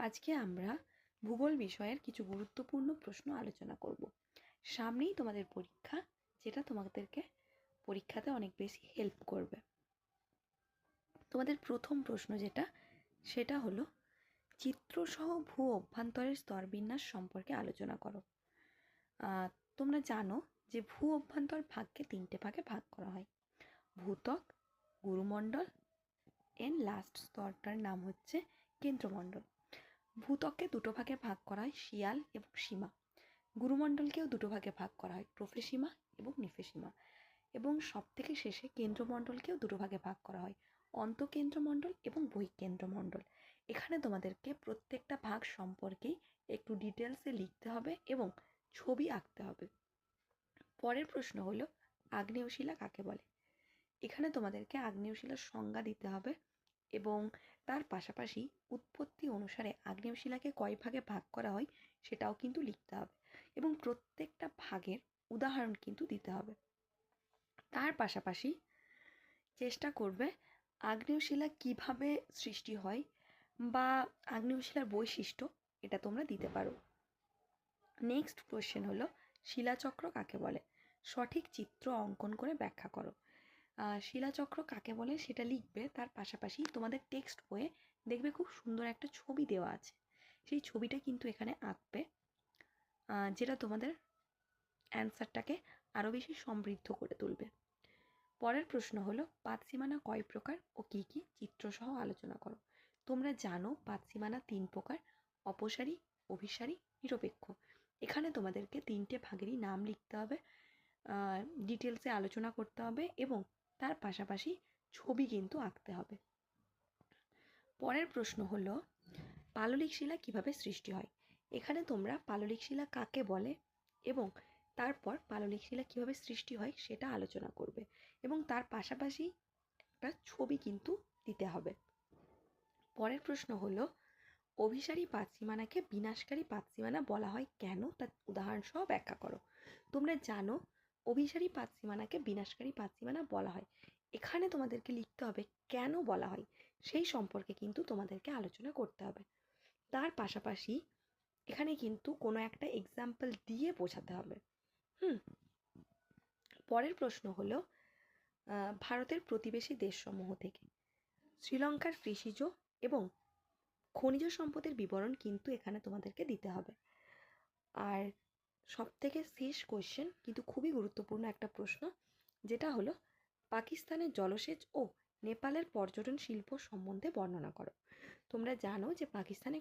আজকে আমরা ভূগোল বিষয়ের কিছু গুরুত্বপূর্ণ প্রশ্ন আলোচনা করব। সামনেই তোমাদের পরীক্ষা, যেটা তোমাদেরকে পরীক্ষাতে অনেক বেশি হেল্প করবে। তোমাদের প্রথম প্রশ্ন সেটা হলো চিত্রসহ ভূ অভ্যন্তরের স্তরবিন্যাস সম্পর্কে আলোচনা করো। তোমরা জানো যে ভূ অভ্যন্তর ভাগকে 3টে ভাগে ভাগ করা হয়: ভূত্বক, গুরুমণ্ডল, লাস্ট স্তরটার নাম হচ্ছে কেন্দ্রমণ্ডল। ভূত্বককে 2টো ভাগে ভাগ করা হয়, শিয়াল এবং সীমা। গুরুমণ্ডলকেও 2টো ভাগে ভাগ করা হয়, প্রোফেসীমা এবং নিফেসীমা। এবং সবথেকে শেষে কেন্দ্রমণ্ডলকেও 2টো ভাগে ভাগ করা হয়, অন্তঃকেন্দ্রমণ্ডল এবং বহিঃকেন্দ্রমণ্ডল। এখানে তোমাদেরকে প্রত্যেকটা ভাগ সম্পর্কেই একটু ডিটেলসে লিখতে হবে এবং ছবি আঁকতে হবে। পরের প্রশ্ন হলো আগ্নেয়শিলা কাকে বলে। এখানে তোমাদেরকে আগ্নেয়শিলার সংজ্ঞা দিতে হবে এবং তার পাশাপাশি উৎপত্তি অনুসারে আগ্নেয়শিলাকে কয় ভাগে ভাগ করা হয় সেটাও কিন্তু লিখতে হবে এবং প্রত্যেকটা ভাগের উদাহরণ কিন্তু দিতে হবে। তার পাশাপাশি চেষ্টা করবে আগ্নেয়শিলা কিভাবে সৃষ্টি হয় বা আগ্নেয়শিলার বৈশিষ্ট্য এটা তোমরা দিতে পারো। নেক্সট কোয়েশ্চেন হলো শিলাচক্র কাকে বলে। সঠিক চিত্র অঙ্কন করে ব্যাখ্যা করো। শিলাচক্র কাকে বলে সেটা লিখবে, তার পাশাপাশি তোমাদের টেক্সট বইয়ে দেখবে খুব সুন্দর একটা ছবি দেওয়া আছে, সেই ছবিটা কিন্তু এখানে আঁকবে, যেটা তোমাদের অ্যান্সারটাকে আরও বেশি সমৃদ্ধ করে তুলবে। পরের প্রশ্ন হলো পাতসীমানা কয় প্রকার ও কী কী চিত্রসহ আলোচনা করো। তোমরা জানো পাতসীমানা 3 প্রকার: অপসারী, অভিসারী, নিরপেক্ষ। এখানে তোমাদেরকে 3টে ভাগেরই নাম লিখতে হবে, ডিটেলসে আলোচনা করতে হবে এবং তার পাশাপাশি ছবি কিন্তু আঁকতে হবে। পরের প্রশ্ন হলো পাললিক শিলা কিভাবে সৃষ্টি হয়। এখানে তোমরা পাললিক শিলা কাকে বলে এবং তারপর পাললিক শিলা কিভাবে সৃষ্টি হয় সেটা আলোচনা করবে এবং তার পাশাপাশি একটা ছবি কিন্তু দিতে হবে। পরের প্রশ্ন হলো অভিসারী পাতসীমানাকে বিনাশকারী পাতসীমানা বলা হয় কেন, তার উদাহরণ সহ ব্যাখ্যা করো। তোমরা জানো অভিসারী পাতসীমানাকে বিনাশকারী পাতসীমানা বলা হয়। এখানে তোমাদেরকে লিখতে হবে কেন বলা হয়, সেই সম্পর্কে কিন্তু তোমাদেরকে আলোচনা করতে হবে। তার পাশাপাশি এখানে কিন্তু কোনো একটা এক্সাম্পল দিয়ে বোঝাতে হবে। পরের প্রশ্ন হলো ভারতের প্রতিবেশী দেশসমূহ থেকে শ্রীলঙ্কার কৃষিজ এবং খনিজ সম্পদের বিবরণ কিন্তু এখানে তোমাদেরকে দিতে হবে। আর সবথেকে শেষ কোয়েশ্চেন কিন্তু খুবই গুরুত্বপূর্ণ একটা প্রশ্ন, যেটা হলো পাকিস্তানের জলসেচ ও নেপালের পর্যটন শিল্প সম্বন্ধে বর্ণনা করো। তোমরা জানো যে পাকিস্তানে